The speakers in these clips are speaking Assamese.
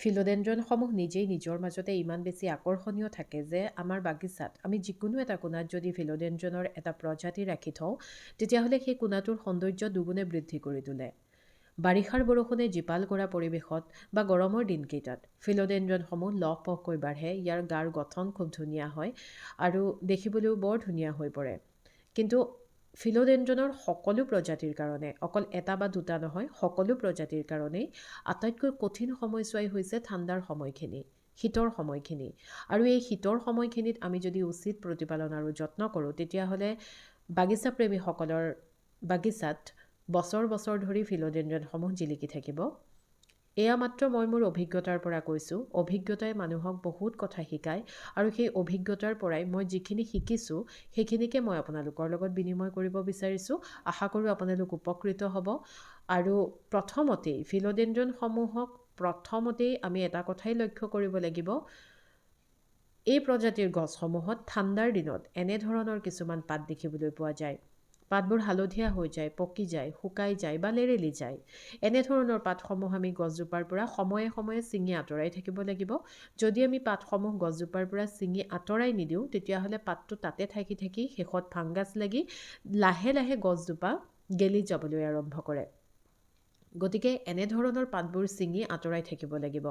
ফিলোডেনড্ৰনসমূহ নিজেই নিজৰ মাজতে ইমান বেছি আকৰ্ষণীয় থাকে যে আমাৰ বাগিচাত আমি যিকোনো এটা কোণাত যদি ফিলোডেনড্ৰনৰ এটা প্ৰজাতি ৰাখি থওঁ তেতিয়াহ'লে সেই কোণাটোৰ সৌন্দৰ্য দুগুণে বৃদ্ধি কৰি তোলে। বাৰিষাৰ বৰষুণে জীপাল কৰা পৰিৱেশত বা গৰমৰ দিনকেইটাত ফিলোডেনড্ৰনসমূহ লহপহকৈ বাঢ়ে। ইয়াৰ গাৰ গঠন খুব ধুনীয়া হয় আৰু দেখিবলৈও বৰ ধুনীয়া হৈ পৰে। কিন্তু ফিলোডেনড্ৰনৰ সকলো প্ৰজাতিৰ কাৰণে, অকল এটা বা দুটা নহয়, সকলো প্ৰজাতিৰ কাৰণেই আটাইতকৈ কঠিন সময়ছোৱাই হৈছে ঠাণ্ডাৰ সময়খিনি, শীতৰ সময়খিনি। আৰু এই শীতৰ সময়খিনিত আমি যদি উচিত প্ৰতিপালন আৰু যত্ন কৰোঁ তেতিয়াহ'লে বাগিচা প্ৰেমীসকলৰ বাগিচাত বছৰ বছৰ ধৰি ফিলোডেনড্ৰনসমূহ জিলিকি থাকিব। এয়া মাত্ৰ মই মোৰ অভিজ্ঞতাৰ পৰা কৈছোঁ। অভিজ্ঞতাই মানুহক বহুত কথা শিকায় আৰু সেই অভিজ্ঞতাৰ পৰাই মই যিখিনি শিকিছোঁ সেইখিনিকে মই আপোনালোকৰ লগত বিনিময় কৰিব বিচাৰিছোঁ। আশা কৰোঁ আপোনালোক উপকৃত হ'ব। আৰু প্ৰথমতেই আমি এটা কথাই লক্ষ্য কৰিব লাগিব, এই প্ৰজাতিৰ গছসমূহত ঠাণ্ডাৰ দিনত এনেধৰণৰ কিছুমান পাত দেখিবলৈ পোৱা যায়। পাতবোৰ হালধীয়া হৈ যায়, পকি যায়, শুকাই যায় বা লেৰেলি যায়। এনেধৰণৰ পাতসমূহ আমি গছজোপাৰ পৰা সময়ে সময়ে ছিঙি আঁতৰাই থাকিব লাগিব। যদি আমি পাতসমূহ গছজোপাৰ পৰা ছিঙি আঁতৰাই নিদিওঁ তেতিয়াহ'লে পাতটো তাতে থাকি থাকি শেষত ফাংগাছ লাগি লাহে লাহে গছজোপা গেলি যাবলৈ আৰম্ভ কৰে। গতিকে এনেধৰণৰ পাতবোৰ ছিঙি আঁতৰাই থাকিব লাগিব।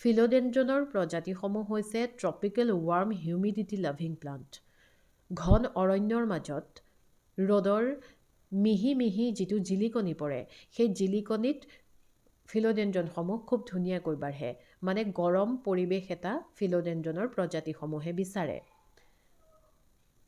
ফিলোডেনড্ৰনৰ প্ৰজাতিসমূহ হৈছে tropical warm humidity loving plant. ঘন অৰণ্যৰ মাজত ৰ'দৰ মিহি মিহি যিটো জিলিকনি পৰে, সেই জিলিকনিত ফিলোডেনড্ৰনসমূহ খুব ধুনীয়াকৈ বাঢ়ে। মানে গৰম পৰিৱেশ এটা ফিলোডেনড্ৰনৰ প্ৰজাতিসমূহে বিচাৰে।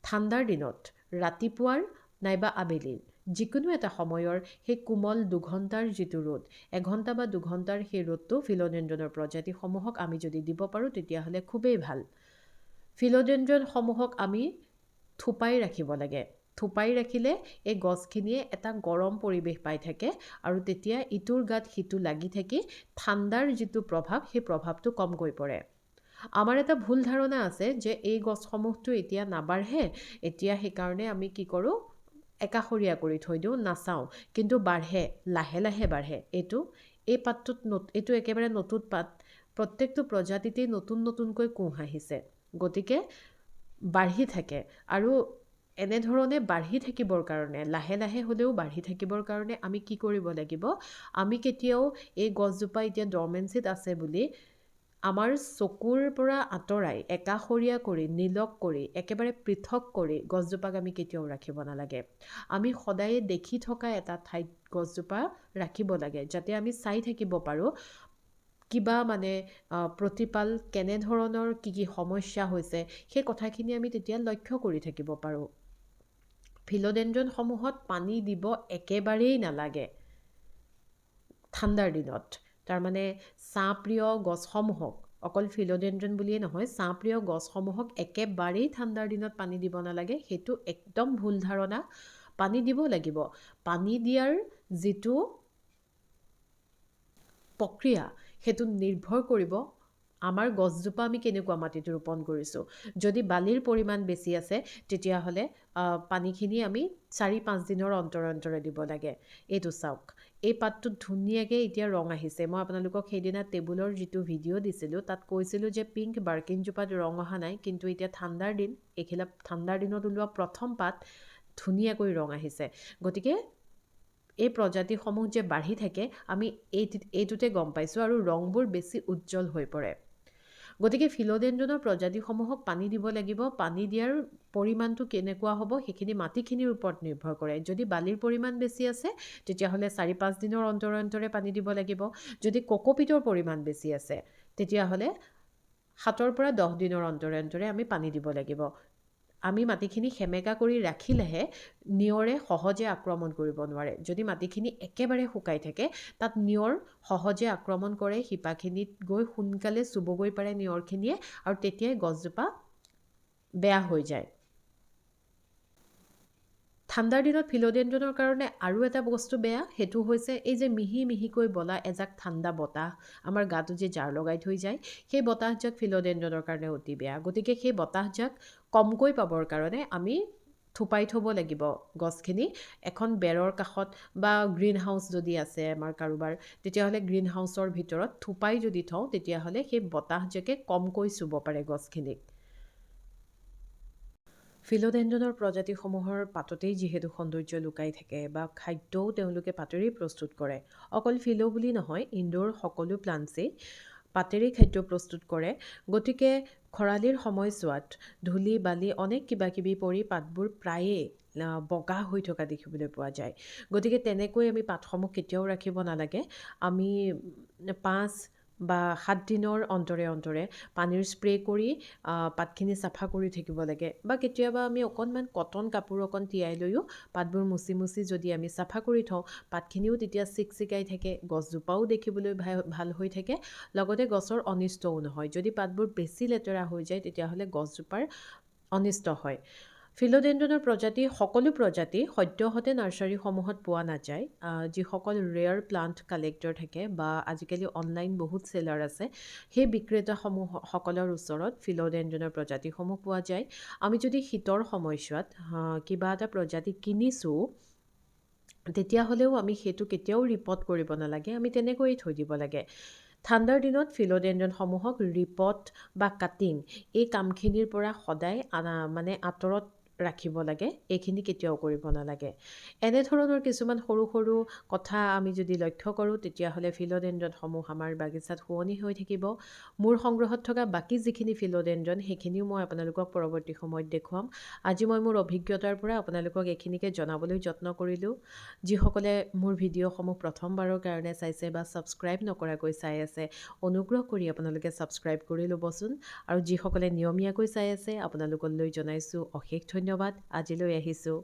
ঠাণ্ডাৰ দিনত ৰাতিপুৱাৰ নাইবা আবেলিৰ যিকোনো এটা সময়ৰ সেই কোমল দুঘণ্টাৰ যিটো ৰ'দ, এঘণ্টা বা দুঘণ্টাৰ সেই ৰ'দটো ফিলোডেনড্ৰনৰ প্ৰজাতিসমূহক আমি যদি দিব পাৰোঁ তেতিয়াহ'লে খুবেই ভাল। ফিলোডেনড্ৰনসমূহক আমি থোপাই ৰাখিব লাগে। থোপাই ৰাখিলে এই গছখিনিয়ে এটা গৰম পৰিৱেশ পাই থাকে আৰু তেতিয়া ইটোৰ গাত সিটো লাগি থাকি ঠাণ্ডাৰ যিটো প্ৰভাৱ, সেই প্ৰভাৱটো কমকৈ পৰে। আমাৰ এটা ভুল ধাৰণা আছে যে এই গছসমূহটো এতিয়া নাবাঢ়ে, এতিয়া সেইকাৰণে আমি কি কৰোঁ, একাষৰীয়া কৰি থৈ দিওঁ, নাচাওঁ। কিন্তু বাঢ়ে, লাহে লাহে বাঢ়ে। এইটো একেবাৰে নতুন পাত। প্ৰত্যেকটো প্ৰজাতিতেই নতুন নতুনকৈ কোঁহ আহিছে। গতিকে বাঢ়ি থাকে আৰু এনেধৰণে বাঢ়ি থাকিবৰ কাৰণে, লাহে লাহে হ'লেও বাঢ়ি থাকিবৰ কাৰণে আমি কি কৰিব লাগিব, আমি কেতিয়াও এই গছজোপা এতিয়া ডৰমেঞ্চিত আছে বুলি আমাৰ চকুৰ পৰা আঁতৰাই একাষৰীয়া কৰি, নীলক কৰি, একেবাৰে পৃথক কৰি গছজোপাক আমি কেতিয়াও ৰাখিব নালাগে। আমি সদায়ে দেখি থকা এটা ঠাইত গছজোপা ৰাখিব লাগে, যাতে আমি চাই থাকিব পাৰোঁ কিবা প্ৰতিপাল কেনেধৰণৰ কি কি সমস্যা হৈছে, সেই কথাখিনি আমি তেতিয়া লক্ষ্য কৰি থাকিব পাৰোঁ। ফিলোডেনড্ৰনসমূহত পানী দিব একেবাৰেই নালাগে ঠাণ্ডাৰ দিনত। তাৰমানে ছাঁপ্ৰিয় গছসমূহক, অকল ফিলোডেনড্ৰন বুলিয়েই নহয়, ছাঁপ্ৰিয় গছসমূহক একেবাৰেই ঠাণ্ডাৰ দিনত পানী দিব নালাগে। সেইটো একদম ভুল ধাৰণা। পানী দিব লাগিব। পানী দিয়াৰ যিটো প্ৰক্ৰিয়া সেইটো নিৰ্ভৰ কৰিব আমাৰ গছজোপা আমি কেনেকুৱা মাটিত ৰোপণ কৰিছোঁ। যদি বালিৰ পৰিমাণ বেছি আছে তেতিয়াহ'লে পানীখিনি আমি 4-5 দিনৰ অন্তৰে দিব লাগে। এইটো চাওক, এই পাতটোত ধুনীয়াকৈ এতিয়া ৰং আহিছে। মই আপোনালোকক সেইদিনা টেবুলৰ যিটো ভিডিঅ' দিছিলোঁ তাত কৈছিলোঁ যে পিংক বাৰ্কিনজোপাত ৰং অহা নাই, কিন্তু এতিয়া ঠাণ্ডাৰ দিন, এইখিলা ঠাণ্ডাৰ দিনত ওলোৱা প্ৰথম পাত, ধুনীয়াকৈ ৰং আহিছে। গতিকে এই প্ৰজাতিসমূহ যে বাঢ়ি থাকে আমি এইটোতে গম পাইছোঁ আৰু ৰংবোৰ বেছি উজ্জ্বল হৈ পৰে। গতিকে ফিলোডেনড্ৰনৰ প্ৰজাতিসমূহক পানী দিব লাগিব। পানী দিয়াৰ পৰিমাণটো কেনেকুৱা হ'ব সেইখিনি মাটিখিনিৰ ওপৰত নিৰ্ভৰ কৰে। যদি বালিৰ পৰিমাণ বেছি আছে তেতিয়াহ'লে 4-5 দিনৰ অন্তৰে পানী দিব লাগিব। যদি কোকোপিটৰ পৰিমাণ বেছি আছে তেতিয়াহ'লে 7 পৰা 10 দিনৰ অন্তৰে আমি পানী দিব লাগিব। আমি মাটিখিনি সেমেকা কৰি ৰাখিলেহে নিয়ৰে সহজে আক্ৰমণ কৰিব নোৱাৰে। যদি মাটিখিনি একেবাৰে শুকাই থাকে তাত নিয়ৰ সহজে আক্ৰমণ কৰে, শিপাখিনিত গৈ সোনকালে চুবগৈ পাৰে নিয়ৰখিনিয়ে আৰু তেতিয়াই গছজোপা বেয়া হৈ যায়। ঠাণ্ডাৰ দিনত ফিলোডেনড্ৰনৰ কাৰণে আৰু এটা বস্তু বেয়া, সেইটো হৈছে এই যে মিহি মিহিকৈ বলা এজাক ঠাণ্ডা বতাহ আমাৰ গাটো যে জাৰ লগাই থৈ যায়, সেই বতাহজাক ফিলোডেনড্ৰনৰ কাৰণে অতি বেয়া। গতিকে সেই বতাহজাক কমকৈ পাবৰ কাৰণে আমি থোপাই থ'ব লাগিব গছখিনি এখন বেৰৰ কাষত বা গ্ৰীণ হাউচ যদি আছে আমাৰ কাৰোবাৰ তেতিয়াহ'লে গ্ৰীণ হাউচৰ ভিতৰত থোপাই যদি থওঁ তেতিয়াহ'লে সেই বতাহজাকে কমকৈ চুব পাৰে গছখিনিক। ফিলোডেণ্ড্ৰনৰ প্ৰজাতিসমূহৰ পাততেই যিহেতু সৌন্দৰ্য লুকাই থাকে বা খাদ্যও তেওঁলোকে পাতেৰেই প্ৰস্তুত কৰে। অকল ফিলো বুলি নহয়, ইণ্ডোৰ সকলো প্লাণ্টছেই পাতেৰেই খাদ্য প্ৰস্তুত কৰে। গতিকে খৰালিৰ সময়ছোৱাত ধূলি বালি অনেক কিবাকিবি পৰি পাতবোৰ প্ৰায়ে বগা হৈ থকা দেখিবলৈ পোৱা যায়। গতিকে তেনেকৈ আমি পাতসমূহ কেতিয়াও ৰাখিব নালাগে। আমি 5 বা 7 দিনৰ অন্তৰে অন্তৰে পানীৰ স্প্ৰে কৰি পাতখিনি চাফা কৰি থাকিব লাগে বা কেতিয়াবা আমি অকণমান কটন কাপোৰ অকণ তিয়াই লৈও পাতবোৰ মুচি মুচি যদি আমি চাফা কৰি থওঁ পাতখিনিও তেতিয়া চিকচিকাই থাকে, গছজোপাও দেখিবলৈ ভাল হৈ থাকে, লগতে গছৰ অনিষ্টও নহয়। যদি পাতবোৰ বেছি লেতেৰা হৈ যায় তেতিয়াহ'লে গছজোপাৰ অনিষ্ট হয়। ফিলোডেণ্ড্ৰনৰ প্ৰজাতি সকলো প্ৰজাতি সদ্যহতে নাৰ্চাৰীসমূহত পোৱা নাযায়। যিসকল ৰেয়াৰ প্লাণ্ট কালেক্টৰ থাকে বা আজিকালি অনলাইন বহুত চেলাৰ আছে সেই বিক্ৰেতাসকলৰ ওচৰত ফিলোডেণ্ড্ৰনৰ প্ৰজাতিসমূহ পোৱা যায়। আমি যদি শীতৰ সময়ছোৱাত কিবা এটা প্ৰজাতি কিনিছোঁ তেতিয়াহ'লেও আমি সেইটো কেতিয়াও ৰিপৰ্ট কৰিব নালাগে, আমি তেনেকৈয়ে থৈ দিব লাগে। ঠাণ্ডাৰ দিনত ফিলোডেণ্ড্ৰনসমূহক ৰিপট বা কাটিং এই কামখিনিৰ পৰা সদায় আঁতৰত ৰাখিব লাগে, এইখিনি কেতিয়াও কৰিব নালাগে। এনেধৰণৰ কিছুমান সৰু সৰু কথা আমি যদি লক্ষ্য কৰোঁ তেতিয়াহ'লে ফিলোডেণ্ড্ৰনসমূহ আমাৰ বাগিচাত শুৱনি হৈ থাকিব। মোৰ সংগ্ৰহত থকা বাকী যিখিনি ফিলোডেণ্ড্ৰন সেইখিনিও মই আপোনালোকক পৰৱৰ্তী সময়ত দেখুৱাম। আজি মই মোৰ অভিজ্ঞতাৰ পৰা আপোনালোকক এইখিনিকে জনাবলৈ যত্ন কৰিলোঁ। যিসকলে মোৰ ভিডিঅ'সমূহ প্ৰথমবাৰৰ কাৰণে চাইছে বা ছাবস্ক্ৰাইব নকৰাকৈ চাই আছে অনুগ্ৰহ কৰি আপোনালোকে ছাবস্ক্ৰাইব কৰি ল'বচোন। আৰু যিসকলে নিয়মীয়াকৈ চাই আছে আপোনালোকলৈ জনাইছোঁ অশেষ ধন্যবাদ। আজিলৈ আহিছোঁ।